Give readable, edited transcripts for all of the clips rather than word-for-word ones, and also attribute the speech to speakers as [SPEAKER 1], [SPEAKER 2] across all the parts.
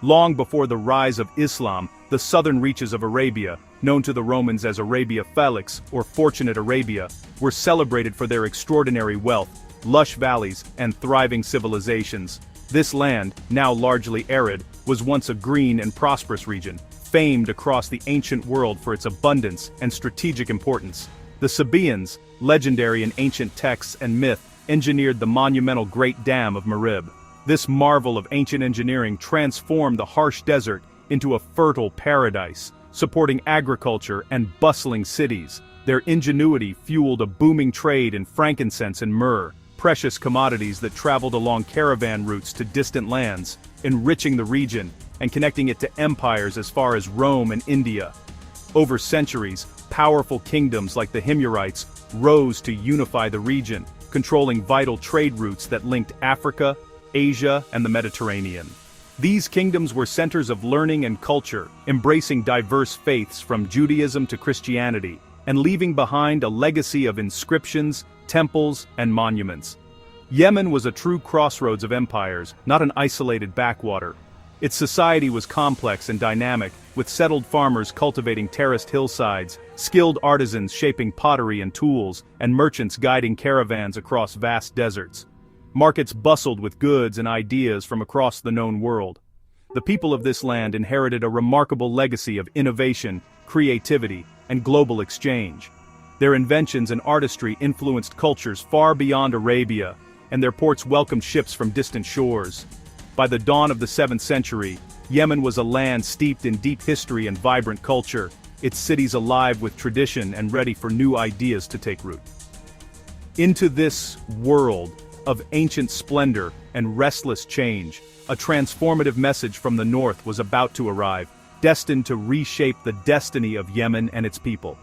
[SPEAKER 1] Long before the rise of Islam, the southern reaches of Arabia, known to the Romans as Arabia Felix or Fortunate Arabia, were celebrated for their extraordinary wealth, lush valleys, and thriving civilizations. This land, now largely arid, was once a green and prosperous region, famed across the ancient world for its abundance and strategic importance. The Sabaeans, legendary in ancient texts and myth, engineered the monumental Great Dam of Marib. This marvel of ancient engineering transformed the harsh desert into a fertile paradise, supporting agriculture and bustling cities. Their ingenuity fueled a booming trade in frankincense and myrrh, precious commodities that traveled along caravan routes to distant lands, enriching the region and connecting it to empires as far as Rome and India. Over centuries, powerful kingdoms like the Himyarites rose to unify the region, controlling vital trade routes that linked Africa, Asia, and the Mediterranean. These kingdoms were centers of learning and culture, embracing diverse faiths from Judaism to Christianity, and leaving behind a legacy of inscriptions, temples, and monuments. Yemen was a true crossroads of empires, not an isolated backwater. Its society was complex and dynamic, with settled farmers cultivating terraced hillsides, skilled artisans shaping pottery and tools, and merchants guiding caravans across vast deserts. Markets bustled with goods and ideas from across the known world. The people of this land inherited a remarkable legacy of innovation, creativity, and global exchange. Their inventions and artistry influenced cultures far beyond Arabia, and their ports welcomed ships from distant shores. By the dawn of the 7th century, Yemen was a land steeped in deep history and vibrant culture, its cities alive with tradition and ready for new ideas to take root. Into this world of ancient splendor and restless change, a transformative message from the north was about to arrive, destined to reshape the destiny of Yemen and its people.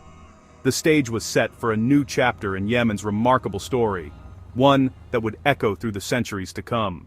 [SPEAKER 1] The stage was set for a new chapter in Yemen's remarkable story, one that would echo through the centuries to come.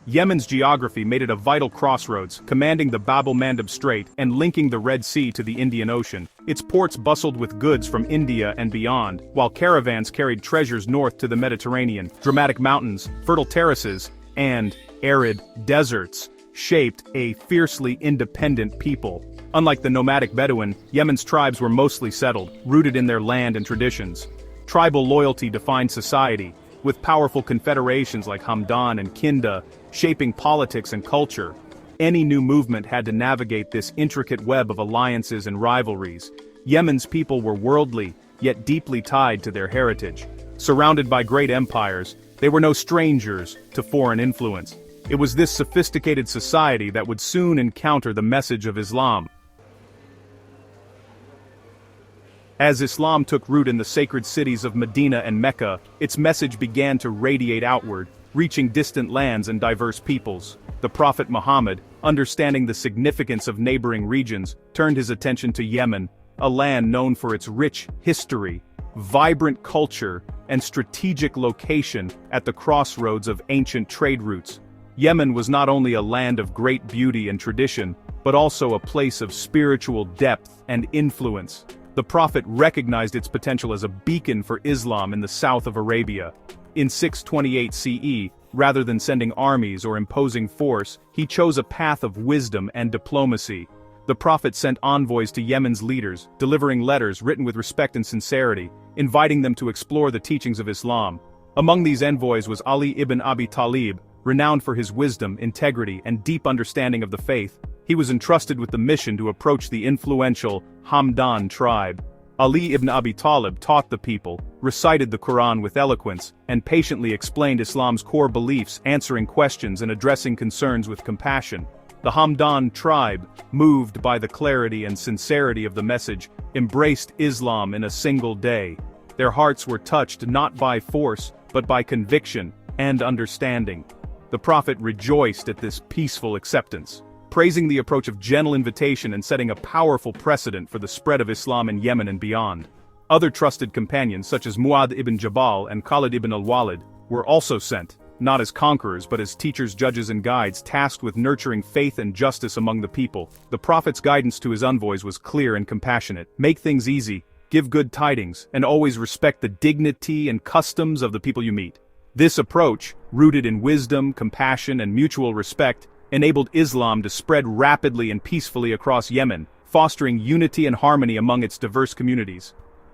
[SPEAKER 1] Yemen's geography made it a vital crossroads, commanding the Bab el-Mandeb Strait and linking the Red Sea to the Indian Ocean. Its ports bustled with goods from India and beyond, while caravans carried treasures north to the Mediterranean. Dramatic mountains, fertile terraces, and arid deserts shaped a fiercely independent people. Unlike the nomadic Bedouin, Yemen's tribes were mostly settled, rooted in their land and traditions. Tribal loyalty defined society, with powerful confederations like Hamdan and Kinda shaping politics and culture. Any new movement had to navigate this intricate web of alliances and rivalries. Yemen's people were worldly, yet deeply tied to their heritage. Surrounded by great empires, they were no strangers to foreign influence. It was this sophisticated society that would soon encounter the message of Islam. As Islam took root in the sacred cities of Medina and Mecca, its message began to radiate outward, reaching distant lands and diverse peoples. The Prophet Muhammad, understanding the significance of neighboring regions, turned his attention to Yemen, a land known for its rich history, vibrant culture, and strategic location at the crossroads of ancient trade routes. Yemen was not only a land of great beauty and tradition, but also a place of spiritual depth and influence. The Prophet recognized its potential as a beacon for Islam in the south of Arabia. In 628 CE, rather than sending armies or imposing force, he chose a path of wisdom and diplomacy. The Prophet sent envoys to Yemen's leaders, delivering letters written with respect and sincerity, inviting them to explore the teachings of Islam. Among these envoys was Ali ibn Abi Talib, renowned for his wisdom, integrity, and deep understanding of the faith. He was entrusted with the mission to approach the influential Hamdan tribe. Ali ibn Abi Talib taught the people, recited the Quran with eloquence, and patiently explained Islam's core beliefs, answering questions and addressing concerns with compassion. The Hamdan tribe, moved by the clarity and sincerity of the message, embraced Islam in a single day. Their hearts were touched not by force, but by conviction and understanding. The Prophet rejoiced at this peaceful acceptance, praising the approach of gentle invitation and setting a powerful precedent for the spread of Islam in Yemen and beyond. Other trusted companions such as Mu'adh ibn Jabal and Khalid ibn al-Walid were also sent, not as conquerors but as teachers, judges and guides tasked with nurturing faith and justice among the people. The Prophet's guidance to his envoys was clear and compassionate. Make things easy, give good tidings, and always respect the dignity and customs of the people you meet. This approach, rooted in wisdom, compassion, and mutual respect, enabled Islam to spread rapidly and peacefully across Yemen, fostering unity and harmony among its diverse communities.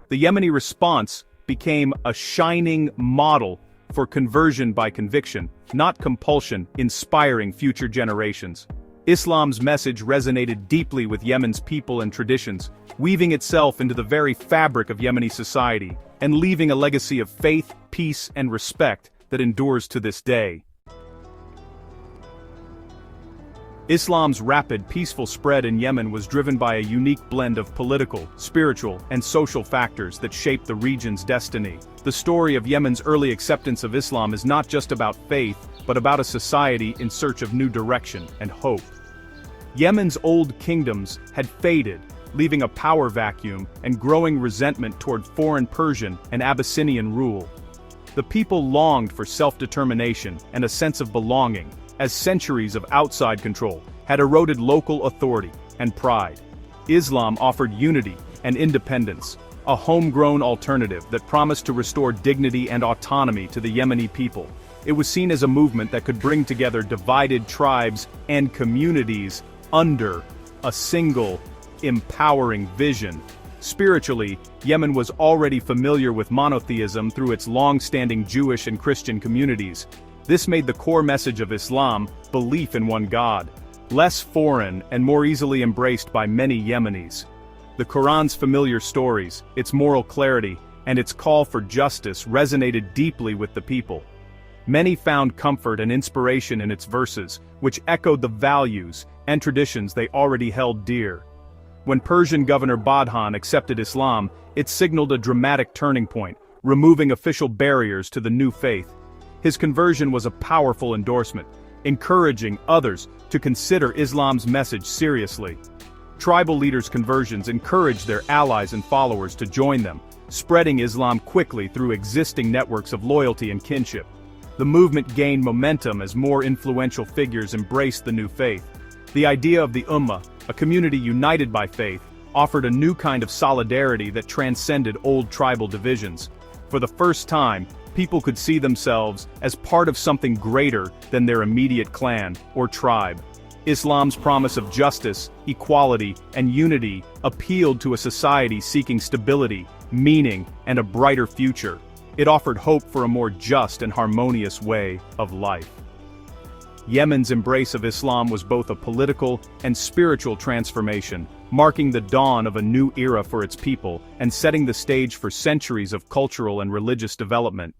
[SPEAKER 1] The Yemeni response became a shining model for conversion by conviction, not compulsion, inspiring future generations. Islam's message resonated deeply with Yemen's people and traditions, weaving itself into the very fabric of Yemeni society, and leaving a legacy of faith, peace, and respect that endures to this day. Islam's rapid, peaceful spread in Yemen was driven by a unique blend of political, spiritual, and social factors that shaped the region's destiny. The story of Yemen's early acceptance of Islam is not just about faith, but about a society in search of new direction and hope. Yemen's old kingdoms had faded, leaving a power vacuum and growing resentment toward foreign Persian and Abyssinian rule. The people longed for self-determination and a sense of belonging, as centuries of outside control had eroded local authority and pride. Islam offered unity and independence, a homegrown alternative that promised to restore dignity and autonomy to the Yemeni people. It was seen as a movement that could bring together divided tribes and communities under a single, empowering vision. Spiritually, Yemen was already familiar with monotheism through its long-standing Jewish and Christian communities. This made the core message of Islam, belief in one God, less foreign and more easily embraced by many Yemenis. The Quran's familiar stories, its moral clarity, and its call for justice resonated deeply with the people. Many found comfort and inspiration in its verses, which echoed the values and traditions they already held dear. When Persian governor Badhan accepted Islam, it signaled a dramatic turning point, removing official barriers to the new faith. His conversion was a powerful endorsement, encouraging others to consider Islam's message seriously. Tribal leaders' conversions encouraged their allies and followers to join them, spreading Islam quickly through existing networks of loyalty and kinship. The movement gained momentum as more influential figures embraced the new faith. The idea of the Ummah, a community united by faith, offered a new kind of solidarity that transcended old tribal divisions. For the first time, people could see themselves as part of something greater than their immediate clan or tribe. Islam's promise of justice, equality, and unity appealed to a society seeking stability, meaning, and a brighter future. It offered hope for a more just and harmonious way of life. Yemen's embrace of Islam was both a political and spiritual transformation, marking the dawn of a new era for its people and setting the stage for centuries of cultural and religious development.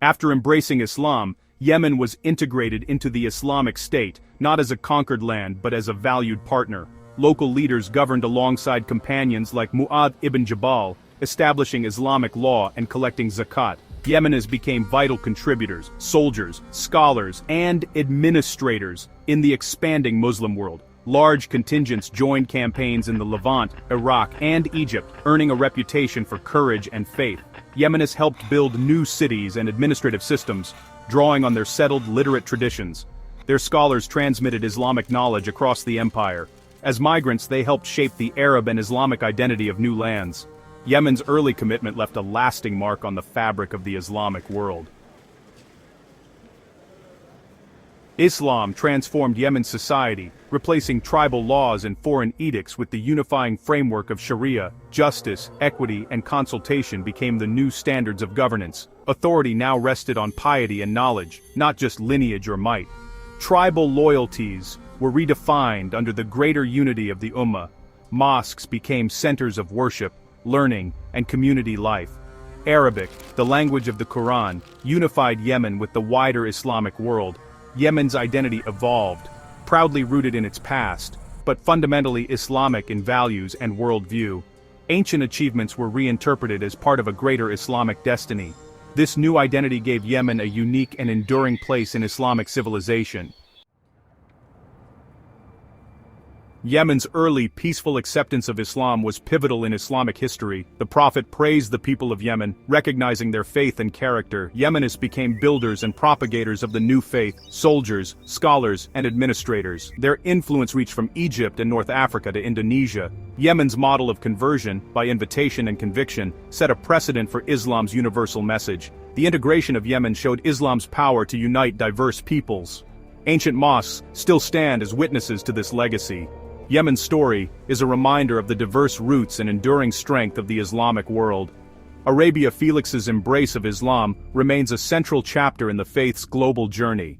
[SPEAKER 1] After embracing Islam, Yemen was integrated into the Islamic State, not as a conquered land but as a valued partner. Local leaders governed alongside companions like Mu'adh ibn Jabal, establishing Islamic law and collecting zakat. Yemenis became vital contributors, soldiers, scholars, and administrators in the expanding Muslim world. Large contingents joined campaigns in the Levant, Iraq, and Egypt, earning a reputation for courage and faith. Yemenis helped build new cities and administrative systems, drawing on their settled literate traditions. Their scholars transmitted Islamic knowledge across the empire. As migrants, they helped shape the Arab and Islamic identity of new lands. Yemen's early commitment left a lasting mark on the fabric of the Islamic world. Islam transformed Yemen's society, replacing tribal laws and foreign edicts with the unifying framework of Sharia. Justice, equity, and consultation became the new standards of governance. Authority now rested on piety and knowledge, not just lineage or might. Tribal loyalties were redefined under the greater unity of the Ummah. Mosques became centers of worship, learning, and community life. Arabic, the language of the Quran, unified Yemen with the wider Islamic world. Yemen's identity evolved, proudly rooted in its past, but fundamentally Islamic in values and worldview. Ancient achievements were reinterpreted as part of a greater Islamic destiny. This new identity gave Yemen a unique and enduring place in Islamic civilization. Yemen's early, peaceful acceptance of Islam was pivotal in Islamic history. The Prophet praised the people of Yemen, recognizing their faith and character. Yemenists became builders and propagators of the new faith, soldiers, scholars, and administrators. Their influence reached from Egypt and North Africa to Indonesia. Yemen's model of conversion, by invitation and conviction, set a precedent for Islam's universal message. The integration of Yemen showed Islam's power to unite diverse peoples. Ancient mosques still stand as witnesses to this legacy. Yemen's story is a reminder of the diverse roots and enduring strength of the Islamic world. Arabia Felix's embrace of Islam remains a central chapter in the faith's global journey.